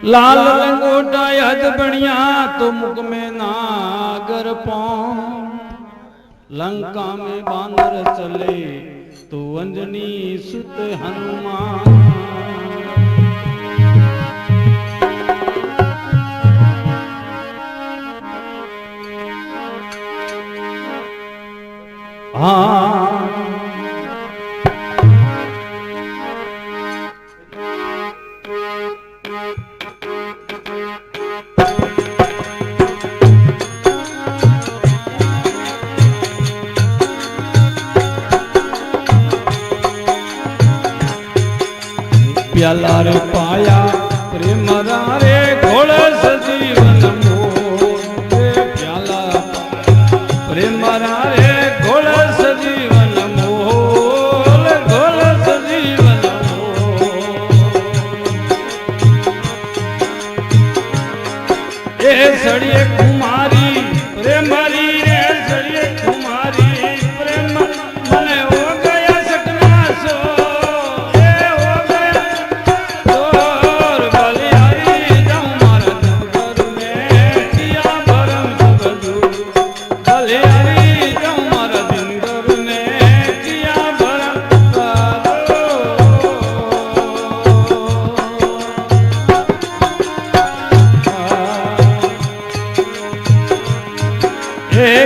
लाल लंगोटा यद बनिया तो मुख में नागर पाऊं, लंका में बानर चले तो अंजनी सुत हनुमान। हाँ प्याला रे पाया प्रेम रे घोड़ सजीवन मोर रे प्याला प्रेम रे घोड़ सजीवन मोर घोड़ सजीवन मोर। ए सड़िए कुमारी प्रेम रे सड़िए कुमारी प्रेम मने हो गया सपना सो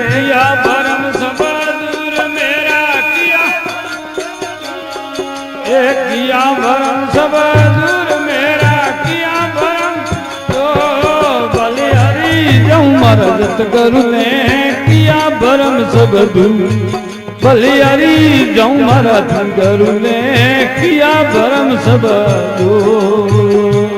किया भरम सब दूर मेरा किया, किया भरम सब दूर मेरा किया भरम तो बलिहारी जाऊं मरदत करूने किया भरम सब दूर बलिहारी जाऊं मरदत करूने किया भरम सब दूर।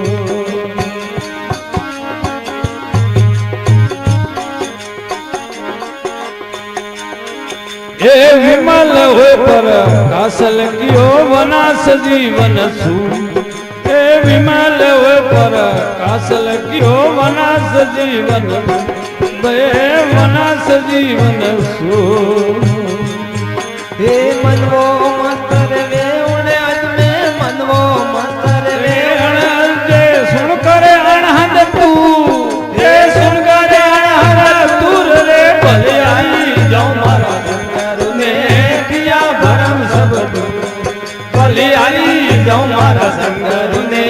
ए विमल होए पर कासल कियो वना सजीवन सू, ए विमल होए पर कासल कियो वना सजीवन बे वना सजीवन सू। हे मनवो मंतर वे उड़े अज में मनवो मंतर वे अणहद सुन करे अणहद तू ए सुन करे अणहद दूर रे भलियाई जाऊं मारा बलिहारी जाऊं मारा संगर ने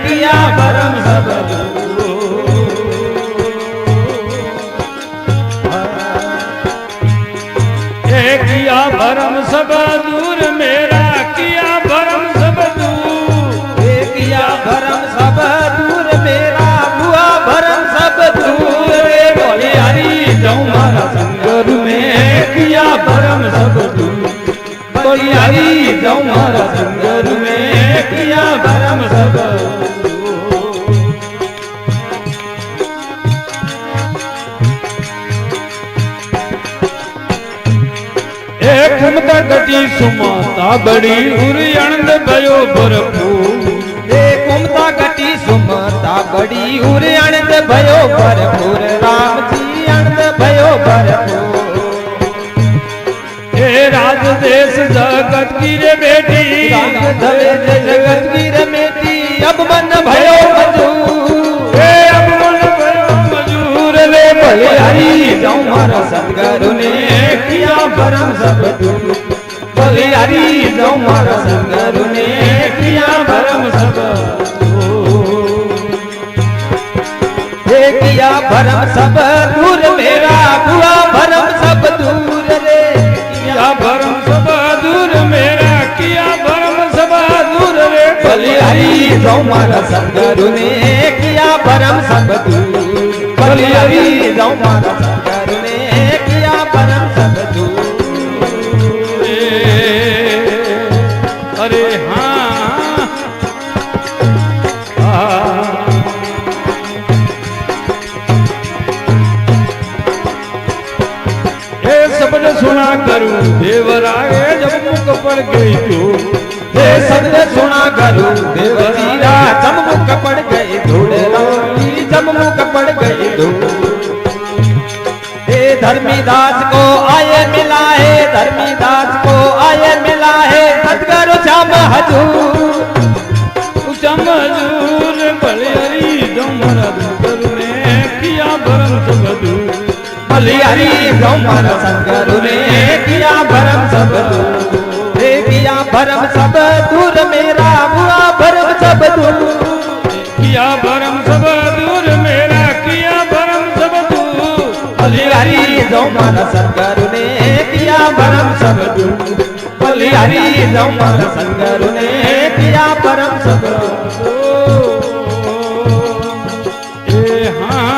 किया भरम सब किया भरम सब दूर मेरा किया भरम सब दूर किया भरम सब दूर मेरा हुआ भरम सब दूर रे बलिहारी जाऊं मारा संगर में किया भरम सब दूर बलिहारी जाऊं मारा संगर में किया भरम सब। एक घुमता गटी सुमाता बड़ी उरी अणंद भयो भरपूर, एक घुमता गटी सुमाता बड़ी उरी अणंद भयो भरपूर राम जी अणंद भयो भरपूर। राज देश जगत की रे बेटी राज देश जगत की रे बेटी अब मन भयो मजूर अब मन भयो मजूर रे बलिहारी जाऊं मारा सतगुरु ने किया भरम सब दूर बलिहारी जाऊं मारा सतगुरु ने किया भरम सब किया भरम सब दूर मेरा हुआ भरम सब दूर रे किया भरम सब दूर मेरा किया भरम सब दूर रे बलिहारी जाऊं मारा सतगुरु ने किया भरम सब दूर बलिहारी जाऊं मारा सतगुरु ने किया भरम सब दूर। अरे हाँ शब्द सुना करूं देवराए जब मुख पड़ गई तो हे शब्द सुना करूं देवजीरा जब मुख पड़ गई धूड़ रानी जब मुख पड़ गई धूड़। हे धर्मीदास को आए मिला है धर्मीदास को आए मिला है सतगुरु श्याम हजूर श्याम हजूर बलिहारी बलिहारी जाऊं मारा सदगुरु ने किया भरम सब दूर हे किया भरम सब दूर मेरा हुआ भरम सब दूर किया भरम सब दूर मेरा किया भरम सब दूर बलिहारी जाऊं मारा सदगुरु ने किया भरम सब दूर बलिहारी जाऊं मारा सदगुरु ने किया भरम सब दूर ए हाँ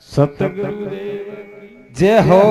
सतगुरुदेव जय हो।